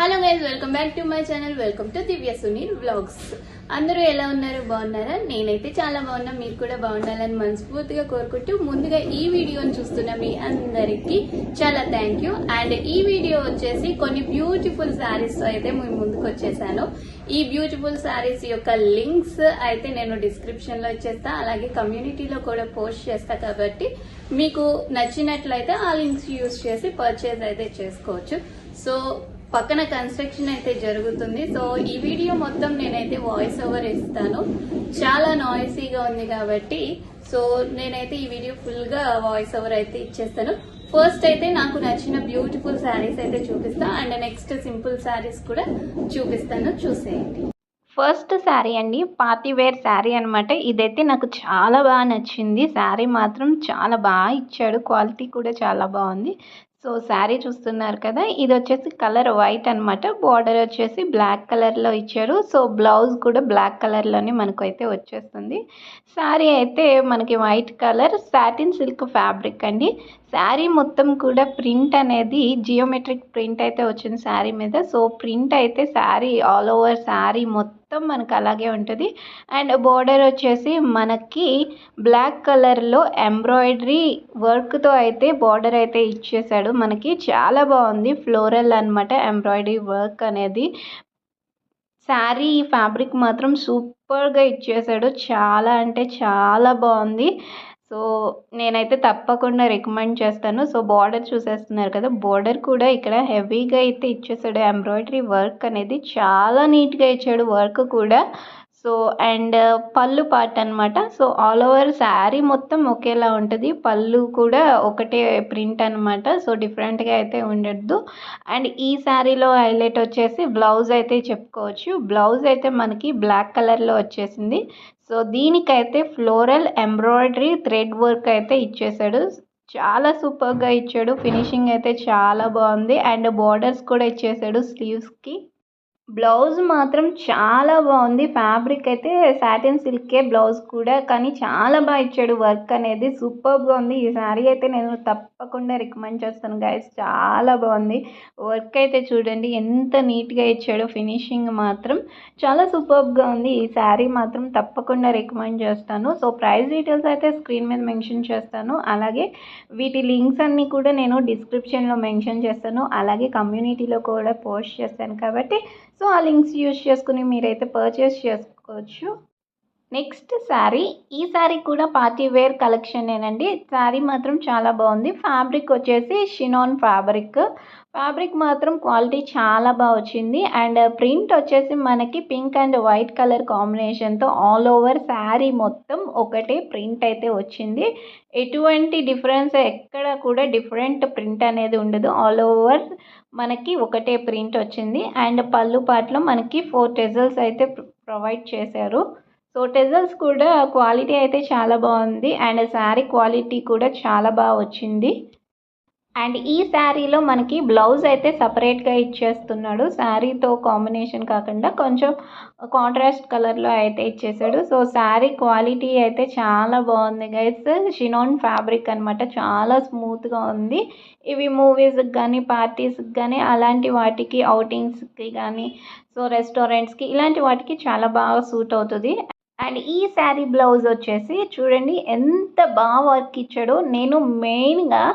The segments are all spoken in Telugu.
Hello guys, welcome back to my channel. Welcome to Divya Sunil vlogs. అందరూ ఎలా ఉన్నారు? బాగున్నారా? నేనైతే చాలా బాగున్నా. మీరు కూడా బాగుండాలని మనస్ఫూర్తిగా కోరుకుంటూ ముందుగా ఈ వీడియోని చూస్తున్న మీ అందరికీ చాలా థ్యాంక్ యూ. అండ్ ఈ వీడియో వచ్చేసి కొన్ని బ్యూటిఫుల్ శారీస్ తో అయితే మీ ముందుకు వచ్చేసాను. ఈ బ్యూటిఫుల్ శారీస్ యొక్క లింక్స్ అయితే నేను డిస్క్రిప్షన్ లో ఇచ్చేస్తా, అలాగే కమ్యూనిటీలో కూడా పోస్ట్ చేస్తా. కాబట్టి మీకు నచ్చినట్లయితే ఆ లింక్స్ యూజ్ చేసి పర్చేస్ అయితే చేసుకోవచ్చు. సో పక్కన కన్స్ట్రక్షన్ అయితే జరుగుతుంది. సో ఈ వీడియో మొత్తం నేనైతే వాయిస్ ఓవర్ ఇస్తాను. చాలా నాయిసీగా ఉంది కాబట్టి సో నేనైతే ఈ వీడియో ఫుల్ గా వాయిస్ ఓవర్ అయితే ఇచ్చేస్తాను. ఫస్ట్ అయితే నాకు నచ్చిన బ్యూటిఫుల్ శారీస్ అయితే చూపిస్తా, అండ్ నెక్స్ట్ సింపుల్ శారీస్ కూడా చూపిస్తాను, చూసేయండి. ఫస్ట్ శారీ అండి, పార్టీ వేర్ శారీ అనమాట. ఇదైతే నాకు చాలా బాగా నచ్చింది. శారీ మాత్రం చాలా బాగా ఇచ్చాడు, క్వాలిటీ కూడా చాలా బాగుంది. సో శారీ చూస్తున్నారు కదా, ఇది వచ్చేసి కలర్ వైట్ అనమాట. బార్డర్ వచ్చేసి బ్లాక్ కలర్లో ఇచ్చారు. సో బ్లౌజ్ కూడా బ్లాక్ కలర్లోనే మనకు అయితే వచ్చేస్తుంది. శారీ అయితే మనకి white colour satin silk fabric అండి. శారీ మొత్తం కూడా ప్రింట్ అనేది జియోమెట్రిక్ ప్రింట్ అయితే వచ్చింది శారీ మీద. సో ప్రింట్ అయితే శారీ ఆల్ ఓవర్ శారీ మొత్తం మనకు అలాగే ఉంటుంది. అండ్ బోర్డర్ వచ్చేసి మనకి బ్లాక్ కలర్లో ఎంబ్రాయిడరీ వర్క్తో అయితే బార్డర్ అయితే ఇచ్చేసాడు. మనకి చాలా బాగుంది, ఫ్లోరల్ అనమాట ఎంబ్రాయిడరీ వర్క్ అనేది. శారీ ఫ్యాబ్రిక్ మాత్రం సూపర్గా ఇచ్చేసాడు, చాలా అంటే చాలా బాగుంది. సో నేనైతే తప్పకుండా రికమెండ్ చేస్తాను. సో బార్డర్ చూసేస్తున్నారు కదా, బార్డర్ కూడా ఇక్కడ హెవీగా అయితే ఇచ్చేసాడు. ఎంబ్రాయిడరీ వర్క్ అనేది చాలా నీట్గా ఇచ్చాడు, వర్క్ కూడా. సో అండ్ పళ్ళు పార్ట్ అనమాట. సో ఆల్ ఓవర్ శారీ మొత్తం ఒకేలా ఉంటుంది, పళ్ళు కూడా ఒకటే ప్రింట్ అనమాట. సో డిఫరెంట్గా అయితే ఉండద్దు. అండ్ ఈ శారీలో హైలైట్ వచ్చేసి బ్లౌజ్ అయితే చెప్పుకోవచ్చు. బ్లౌజ్ అయితే మనకి బ్లాక్ కలర్లో వచ్చేసింది. సో దీనికైతే ఫ్లోరల్ ఎంబ్రాయిడరీ థ్రెడ్ వర్క్ అయితే ఇచ్చేసాడు. చాలా సూపర్గా ఇచ్చాడు, ఫినిషింగ్ అయితే చాలా బాగుంది. అండ్ బార్డర్స్ కూడా ఇచ్చేసాడు స్లీవ్స్కి. బ్లౌజ్ మాత్రం చాలా బాగుంది. ఫ్యాబ్రిక్ అయితే సాటిన్ సిల్కే, బ్లౌజ్ కూడా కానీ చాలా బాగా ఇచ్చాడు, వర్క్ అనేది సూపర్గా ఉంది. ఈ శారీ అయితే నేను తప్పకుండా రికమెండ్ చేస్తాను గైస్, చాలా బాగుంది. వర్క్ అయితే చూడండి ఎంత నీట్గా ఇచ్చాడో, ఫినిషింగ్ మాత్రం చాలా సూపర్గా ఉంది. ఈ శారీ మాత్రం తప్పకుండా రికమెండ్ చేస్తాను. సో ప్రైస్ డీటెయిల్స్ అయితే స్క్రీన్ మీద మెన్షన్ చేస్తాను, అలాగే వీటి లింక్స్ అన్నీ కూడా నేను డిస్క్రిప్షన్లో మెన్షన్ చేస్తాను, అలాగే కమ్యూనిటీలో కూడా పోస్ట్ చేస్తాను. కాబట్టి సో ఆ లింక్స్ యూజ్ చేసుకుని మీరైతే పర్చేస్ చేసుకోవచ్చు. నెక్స్ట్ శారీ, ఈ శారీ కూడా పార్టీ వేర్ కలెక్షనేనండి. శారీ మాత్రం చాలా బాగుంది. ఫ్యాబ్రిక్ వచ్చేసి షినాన్ ఫ్యాబ్రిక్. ఫ్యాబ్రిక్ మాత్రం క్వాలిటీ చాలా బాగా వచ్చింది. అండ్ ప్రింట్ వచ్చేసి మనకి పింక్ అండ్ వైట్ కలర్ కాంబినేషన్తో ఆల్ ఓవర్ శారీ మొత్తం ఒకటే ప్రింట్ అయితే వచ్చింది. ఎటువంటి డిఫరెన్స్ ఎక్కడ కూడా డిఫరెంట్ ప్రింట్ అనేది ఉండదు, ఆల్ ఓవర్ మనకి ఒకటే ప్రింట్ వచ్చింది. అండ్ పళ్ళు పాటలో మనకి 4 టెజల్స్ అయితే ప్రొవైడ్ చేశారు. సో టెజల్స్ కూడా క్వాలిటీ అయితే చాలా బాగుంది. అండ్ శారీ క్వాలిటీ కూడా చాలా బాగా వచ్చింది. అండ్ ఈ శారీలో మనకి బ్లౌజ్ అయితే సపరేట్గా ఇచ్చేస్తున్నాడు, శారీతో కాంబినేషన్ కాకుండా కొంచెం కాంట్రాస్ట్ కలర్లో అయితే ఇచ్చేసాడు. సో శారీ క్వాలిటీ అయితే చాలా బాగుంది గైస్. షినాన్ ఫ్యాబ్రిక్ అనమాట, చాలా స్మూత్గా ఉంది. ఇవి మూవీస్కి కానీ పార్టీస్కి కానీ అలాంటి వాటికి, అవుటింగ్స్కి కానీ, సో రెస్టారెంట్స్కి ఇలాంటి వాటికి చాలా బాగా సూట్ అవుతుంది. అండ్ ఈ శారీ బ్లౌజ్ వచ్చేసి చూడండి ఎంత బాగా వర్క్ ఇచ్చాడో. నేను మెయిన్గా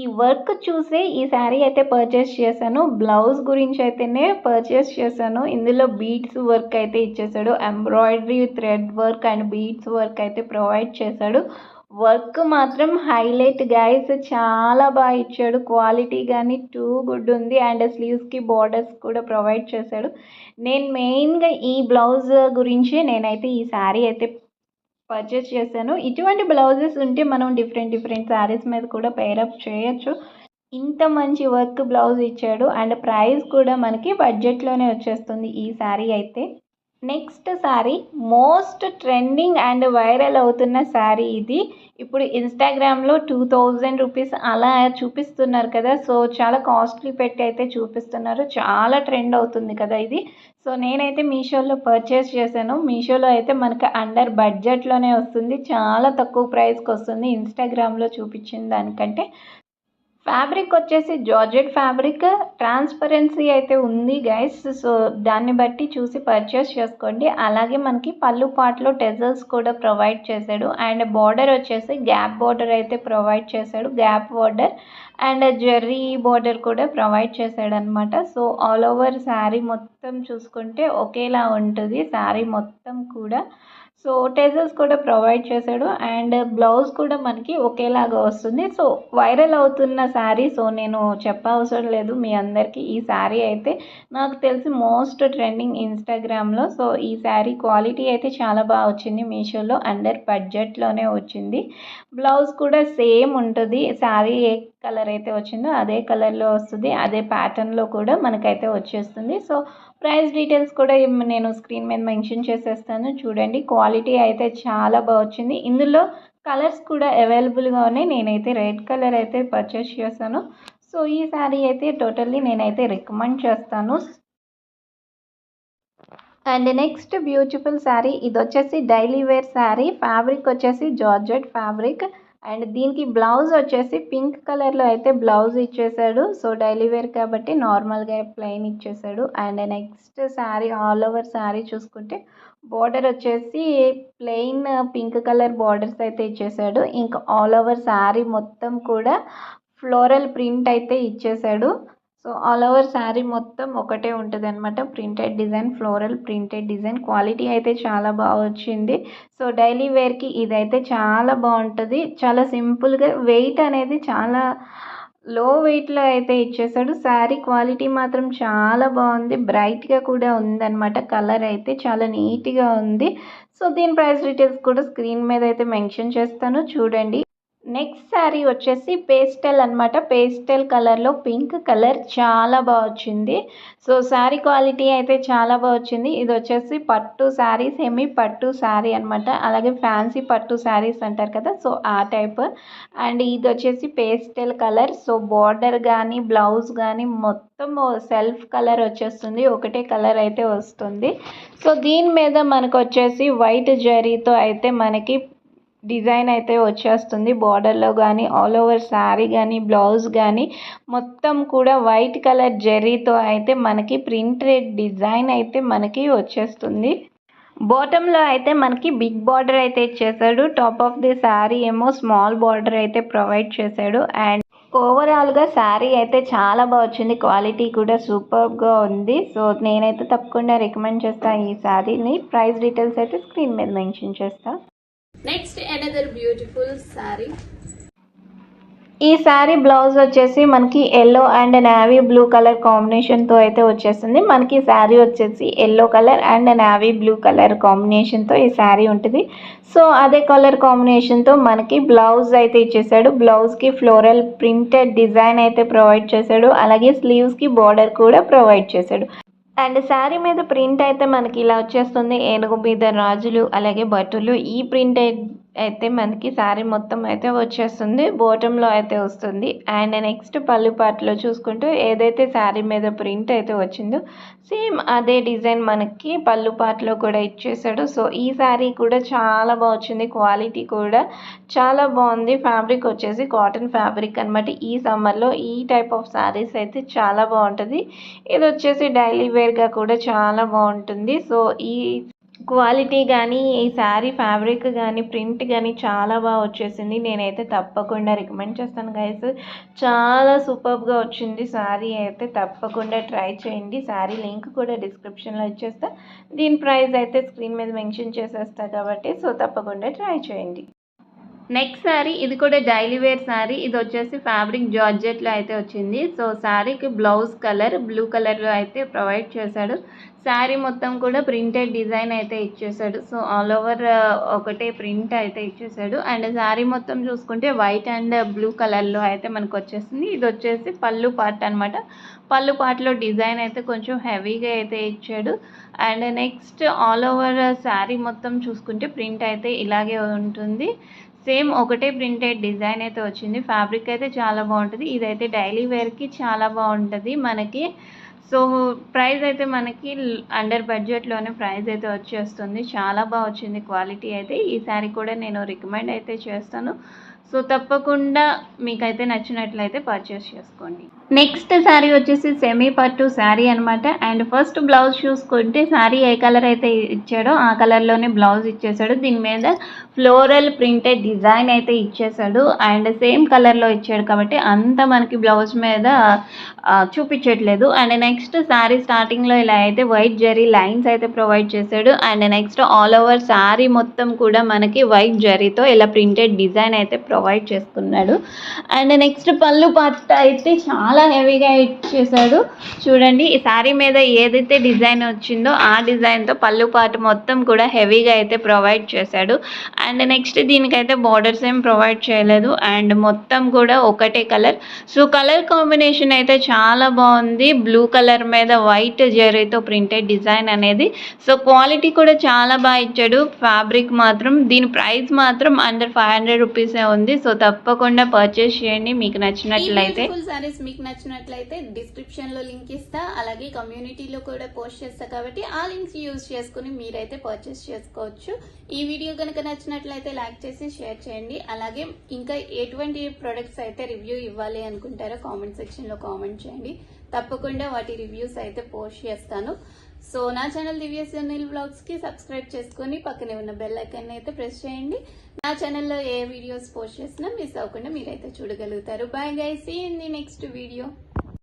ఈ వర్క్ చూసే ఈ శారీ అయితే పర్చేస్ చేశాను. బ్లౌజ్ గురించి అయితేనే పర్చేస్ చేశాను. ఇందులో బీడ్స్ వర్క్ అయితే ఇచ్చేసాడు, embroidery thread work and beads work అయితే ప్రొవైడ్ చేశాడు. వర్క్ మాత్రం హైలైట్ గైస్, చాలా బాగా ఇచ్చాడు, క్వాలిటీ కానీ టూ గుడ్ ఉంది. అండ్ స్లీవ్స్కి బార్డర్స్ కూడా ప్రొవైడ్ చేశాడు. నేను మెయిన్గా ఈ బ్లౌజ్ గురించి నేనైతే ఈ శారీ అయితే పర్చేస్ చేశాను. ఇటువంటి బ్లౌజెస్ ఉంటే మనం డిఫరెంట్ శారీస్ మీద కూడా పేరప్ చేయొచ్చు. ఇంత మంచి వర్క్ బ్లౌజ్ ఇచ్చాడు. అండ్ ప్రైస్ కూడా మనకి బడ్జెట్లోనే వచ్చేస్తుంది ఈ శారీ అయితే. Next sari most trending and viral అవుతున్న శారీ ఇది. ఇప్పుడు ఇన్స్టాగ్రామ్లో 2000 రూపీస్ అలా చూపిస్తున్నారు కదా. సో చాలా కాస్ట్లీ పెట్టి అయితే చూపిస్తున్నారు, చాలా ట్రెండ్ అవుతుంది కదా ఇది. సో నేనైతే మీషోలో పర్చేస్ చేశాను. మీషోలో అయితే మనకి అండర్ బడ్జెట్లోనే వస్తుంది, చాలా తక్కువ ప్రైస్కి వస్తుంది ఇన్స్టాగ్రామ్లో చూపించిన దానికంటే. ఫ్యాబ్రిక్ వచ్చేసి జార్జెట్ ఫ్యాబ్రిక్, ట్రాన్స్పరెన్సీ అయితే ఉంది గైస్. సో దాన్ని బట్టి చూసి పర్చేస్ చేసుకోండి. అలాగే మనకి పళ్ళు పాటలో టెజల్స్ కూడా ప్రొవైడ్ చేశాడు. అండ్ బార్డర్ వచ్చేసి గ్యాప్ బార్డర్ అయితే ప్రొవైడ్ చేశాడు, gap border and Jerry border కూడా ప్రొవైడ్ చేశాడు అనమాట. సో ఆల్ ఓవర్ శారీ మొత్తం చూసుకుంటే ఒకేలా ఉంటుంది శారీ మొత్తం కూడా. సో టెజల్స్ కూడా ప్రొవైడ్ చేశాడు అండ్ బ్లౌజ్ కూడా మనకి ఒకేలాగా వస్తుంది. సో వైరల్ అవుతున్న శారీ, సో నేను చెప్పవసరం లేదు మీ అందరికీ. ఈ శారీ అయితే నాకు తెలిసి మోస్ట్ ట్రెండింగ్ ఇన్స్టాగ్రామ్లో. సో ఈ శారీ క్వాలిటీ అయితే చాలా బాగా వచ్చింది మీషోలో, అండర్ బడ్జెట్లోనే వచ్చింది. బ్లౌజ్ కూడా సేమ్ ఉంటుంది, శారీ ఏ కలర్ అయితే వచ్చిందో అదే కలర్లో వస్తుంది, అదే ప్యాటర్న్లో కూడా మనకైతే వచ్చేస్తుంది. సో ప్రైస్ డీటెయిల్స్ కూడా నేను స్క్రీన్ మీద మెన్షన్ చేసేస్తాను చూడండి. క్వాలిటీ అయితే చాలా బాగా వచ్చింది. ఇందులో కలర్స్ కూడా అవైలబుల్గా ఉన్నాయి. నేనైతే రెడ్ కలర్ అయితే పర్చేస్ చేశాను. సో ఈ శారీ అయితే టోటల్లీ నేనైతే రికమెండ్ చేస్తాను. అండ్ నెక్స్ట్ బ్యూటిఫుల్ శారీ, ఇది వచ్చేసి డైలీ వేర్ శారీ. ఫ్యాబ్రిక్ వచ్చేసి జార్జెట్ ఫ్యాబ్రిక్ అండ్ దీనికి బ్లౌజ్ వచ్చేసి పింక్ కలర్లో అయితే బ్లౌజ్ ఇచ్చేసాడు. సో డైలీ వేర్ కాబట్టి నార్మల్గా ప్లెయిన్ ఇచ్చేసాడు. And next sari all over sari చూసుకుంటే బార్డర్ వచ్చేసి ప్లెయిన్ పింక్ కలర్ బార్డర్స్ అయితే ఇచ్చేసాడు. ఇంకా ఆల్ ఓవర్ శారీ మొత్తం కూడా ఫ్లోరల్ ప్రింట్ అయితే ఇచ్చేసాడు. సో ఆల్ ఓవర్ శారీ మొత్తం ఒకటే ఉంటుంది అనమాట, printed design, floral printed design. Quality అయితే చాలా బాగా వచ్చింది. సో డైలీ వేర్కి ఇదైతే చాలా బాగుంటుంది. చాలా సింపుల్గా, వెయిట్ అనేది చాలా లో వెయిట్లో అయితే ఇచ్చేసాడు. శారీ క్వాలిటీ మాత్రం చాలా బాగుంది, బ్రైట్గా కూడా ఉందన్నమాట. కలర్ అయితే చాలా నీట్గా ఉంది. సో దీని ప్రైస్ డీటెయిల్స్ కూడా స్క్రీన్ మీద అయితే మెన్షన్ చేస్తాను చూడండి. నెక్స్ట్ శారీ వచ్చేసి పేస్టల్ అనమాట. పేస్టల్ కలర్లో పింక్ కలర్ చాలా బాగా వచ్చింది. సో శారీ క్వాలిటీ అయితే చాలా బాగా వచ్చింది. ఇది వచ్చేసి పట్టు శారీ, సెమీ పట్టు శారీ అనమాట. అలాగే ఫ్యాన్సీ పట్టు శారీస్ అంటారు కదా, సో ఆ టైప్. అండ్ ఇది వచ్చేసి పేస్టల్ కలర్. సో బార్డర్ కానీ బ్లౌజ్ కానీ మొత్తం సెల్ఫ్ కలర్ వచ్చేస్తుంది, ఒకటే కలర్ అయితే వస్తుంది. సో దీని మీద మనకు వచ్చేసి వైట్ జరీతో అయితే మనకి డిజైన్ అయితే వచ్చేస్తుంది. బార్డర్లో కానీ ఆల్ ఓవర్ శారీ కానీ బ్లౌజ్ కానీ మొత్తం కూడా వైట్ కలర్ జెర్రీతో అయితే మనకి ప్రింటెడ్ డిజైన్ అయితే మనకి వచ్చేస్తుంది. బాటంలో అయితే మనకి బిగ్ బార్డర్ అయితే ఇచ్చేసాడు. టాప్ ఆఫ్ ది శారీ ఏమో స్మాల్ బార్డర్ అయితే ప్రొవైడ్ చేశాడు. అండ్ ఓవరాల్గా శారీ అయితే చాలా బాగా వచ్చింది, క్వాలిటీ కూడా సూపర్గా ఉంది. సో నేనైతే తప్పకుండా రికమెండ్ చేస్తాను ఈ శారీని. ప్రైస్ డీటెయిల్స్ అయితే స్క్రీన్ మీద మెన్షన్ చేస్తాను. Next another beautiful sari. ఈ శారీ బ్లౌజ్ వచ్చేసి మనకి yellow and navy blue colour కాంబినేషన్తో అయితే వచ్చేస్తుంది. మనకి శారీ వచ్చేసి yellow colour and navy blue colour కాంబినేషన్తో ఈ శారీ ఉంటుంది. సో అదే కలర్ కాంబినేషన్తో మనకి బ్లౌజ్ అయితే ఇచ్చేసాడు. బ్లౌజ్కి ఫ్లోరల్ ప్రింటెడ్ డిజైన్ అయితే ప్రొవైడ్ చేశాడు. అలాగే స్లీవ్స్కి బార్డర్ కూడా ప్రొవైడ్ చేశాడు. అండ్ శారీ మీద ప్రింట్ అయితే మనకి ఇలా వచ్చేస్తుంది, ఏనుగు మీద రాజులు అలాగే బట్టలు. ఈ ప్రింట్ అయితే మనకి శారీ మొత్తం అయితే వచ్చేస్తుంది, బాటంలో అయితే వస్తుంది. అండ్ నెక్స్ట్ పళ్ళు పాటలో చూసుకుంటూ ఏదైతే శారీ మీద ప్రింట్ అయితే వచ్చిందో సేమ్ అదే డిజైన్ మనకి పళ్ళు పాటలో కూడా ఇచ్చేసాడు. సో ఈ శారీ కూడా చాలా బాగా వచ్చింది, క్వాలిటీ కూడా చాలా బాగుంది. ఫ్యాబ్రిక్ వచ్చేసి కాటన్ ఫ్యాబ్రిక్ అనమాట. ఈ సమ్మర్లో ఈ టైప్ ఆఫ్ శారీస్ అయితే చాలా బాగుంటుంది. ఇది వచ్చేసి డైలీ వేర్గా కూడా చాలా బాగుంటుంది. సో ఈ క్వాలిటీ కానీ ఈ శారీ ఫ్యాబ్రిక్ కానీ ప్రింట్ కానీ చాలా బాగా వచ్చేసింది. నేనైతే తప్పకుండా రికమెండ్ చేస్తాను గైస్. చాలా సూపర్గా వచ్చింది శారీ అయితే, తప్పకుండా ట్రై చేయండి. శారీ లింక్ కూడా డిస్క్రిప్షన్లో ఇచ్చేస్తా. దీని ప్రైస్ అయితే స్క్రీన్ మీద మెన్షన్ చేసేస్తా కాబట్టి సో తప్పకుండా ట్రై చేయండి. నెక్స్ట్ శారీ, ఇది కూడా డైలీ వేర్ శారీ. ఇది వచ్చేసి ఫ్యాబ్రిక్ జార్జెట్లో అయితే వచ్చింది. సో శారీకి బ్లౌజ్ కలర్ బ్లూ కలర్లో అయితే ప్రొవైడ్ చేశాడు. శారీ మొత్తం కూడా ప్రింటెడ్ డిజైన్ అయితే ఇచ్చేసాడు. సో ఆల్ ఓవర్ ఒకటే ప్రింట్ అయితే ఇచ్చేసాడు. అండ్ శారీ మొత్తం చూసుకుంటే వైట్ అండ్ బ్లూ కలర్లో అయితే మనకు వచ్చేస్తుంది. ఇది వచ్చేసి పళ్ళు పార్ట్ అనమాట. పళ్ళు పార్ట్లో డిజైన్ అయితే కొంచెం హెవీగా అయితే ఇచ్చాడు. And next all over sari మొత్తం చూసుకుంటే ప్రింట్ అయితే ఇలాగే ఉంటుంది. సేమ్ ఒకటే ప్రింటెడ్ డిజైన్ అయితే వచ్చింది. ఫ్యాబ్రిక్ అయితే చాలా బాగుంటుంది. ఇదైతే డైలీ వేర్కి చాలా బాగుంటుంది మనకి. సో ప్రైస్ అయితే మనకి అండర్ బడ్జెట్లోనే ప్రైస్ అయితే వచ్చేస్తుంది. చాలా బాగా వచ్చింది క్వాలిటీ అయితే. ఈ శారీ కూడా నేను రికమెండ్ అయితే చేస్తాను. సో తప్పకుండా మీకైతే నచ్చినట్లయితే పర్చేస్ చేసుకోండి. నెక్స్ట్ శారీ వచ్చేసి సెమీ పట్టు శారీ అనమాట. అండ్ ఫస్ట్ బ్లౌజ్ చూసుకుంటే శారీ ఏ కలర్ అయితే ఇచ్చాడో ఆ కలర్లోనే బ్లౌజ్ ఇచ్చేసాడు. దీని మీద ఫ్లోరల్ ప్రింటెడ్ డిజైన్ అయితే ఇచ్చేసాడు. అండ్ సేమ్ కలర్లో ఇచ్చాడు కాబట్టి అంత మనకి బ్లౌజ్ మీద చూపించట్లేదు. అండ్ నెక్స్ట్ శారీ స్టార్టింగ్లో ఇలా అయితే వైట్ జరీ లైన్స్ అయితే ప్రొవైడ్ చేశాడు. And next all over sari మొత్తం కూడా మనకి వైట్ జరీతో ఇలా ప్రింటెడ్ డిజైన్ అయితే ప్రొవైడ్ చేసుకున్నాడు. అండ్ నెక్స్ట్ పళ్ళు పార్ట్ అయితే చాలా హెవీగా ఇచ్చేసాడు. చూడండి, ఈ శారీ మీద ఏదైతే డిజైన్ వచ్చిందో ఆ డిజైన్తో పళ్ళు పార్ట్ మొత్తం కూడా హెవీగా అయితే ప్రొవైడ్ చేశాడు. అండ్ నెక్స్ట్ దీనికైతే బార్డర్స్ ఏం ప్రొవైడ్ చేయలేదు. అండ్ మొత్తం కూడా ఒకటే కలర్. సో కలర్ కాంబినేషన్ అయితే చాలా బాగుంది. బ్లూ కలర్ మీద వైట్ జరీతో ప్రింటెడ్ డిజైన్ అనేది. సో క్వాలిటీ కూడా చాలా బాగా ఇచ్చాడు. ఫ్యాబ్రిక్ మాత్రం దీని ప్రైస్ మాత్రం అండర్ 500 రూపీసే ఉంది. సో తప్పకుండా పర్చేస్ చేయండి మీకు నచ్చినట్లయితే. సారీస్ మీకు నచ్చినట్లయితే డిస్క్రిప్షన్ లో లింక్ ఇస్తా, అలాగే కమ్యూనిటీలో కూడా పోస్ట్ చేస్తా కాబట్టి ఆ లింక్స్ యూజ్ చేసుకుని మీరైతే పర్చేస్ చేసుకోవచ్చు. ఈ వీడియో కనుక నచ్చినట్లయితే లైక్ చేసి షేర్ చేయండి. అలాగే ఇంకా ఎటువంటి ప్రొడక్ట్స్ అయితే రివ్యూ ఇవ్వాలి అనుకుంటారో కామెంట్ సెక్షన్ లో కామెంట్ చేయండి. తప్పకుండా వాటి రివ్యూస్ అయితే పోస్ట్ చేస్తాను. సో నా ఛానల్ దివ్య సునీల్ వ్లాగ్స్ కి సబ్స్క్రైబ్ చేసుకుని పక్కనే ఉన్న బెల్ ఐకాన్ అయితే ప్రెస్ చేయండి. నా ఛానల్లో ఏ వీడియోస్ పోస్ట్ చేసినా మిస్ అవ్వకుండా మీరైతే చూడగలుగుతారు. Bye guys, see in the next video.